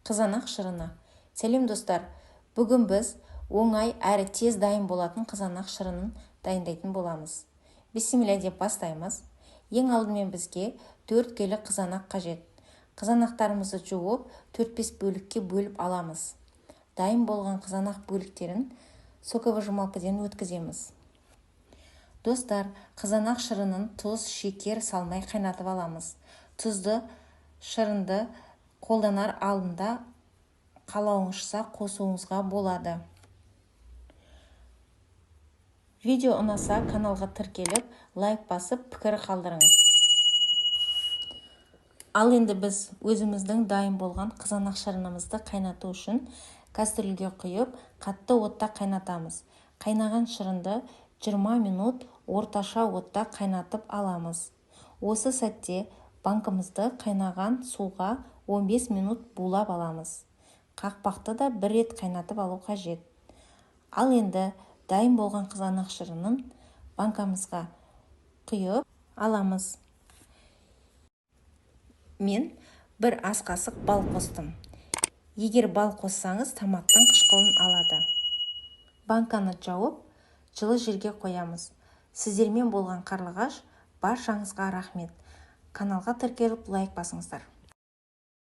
Қызанақ шырыны. Сәлем достар, бүгін біз оңай әрі тез дайын болатын қызанақ шырынын дайындайтын боламыз. Бисмилля деп бастаймыз. Ең алдымен бізге 4 келі қызанақ қажет. Қызанақтарымызды жуып 4-5 бөлікке бөліп аламыз. Дайын болған қызанақ бөліктерін соковыжималкадан өткіземіз. Достар, қызанақ шырынын тұз, шекер салмай қайнатып аламыз. Тұзды шырынды қолданар алдында қалауыңызша қосуыңызға болады. Видео ұнаса каналға тіркеліп, лайк басып, пікір қалдырыңыз. Ал енді біз өзіміздің дайын болған қызанақ шырынымызды қайнату үшін кастрюльге құйып, қатты отта қайнатамыз. Қайнаған шырынды 20 минут орташа отта қайнатып аламыз. Осы сәтте банкамызды қайнаған суға 15 минут булап аламыз. Қақпақты да бір рет қайнатып алу қажет. Ал енді дайын болған қызанақ шырынын банкамызға құйып аламыз. Мен бір ас қасық бал қостым. Егер бал қоссаңыз, томаттың қышқылын алады. Банканы жауып, жылы жерге қоямыз. Сіздермен болған қарлығаш, баршаңызға рахмет. Каналға тіркеліп лайк басыңыздар.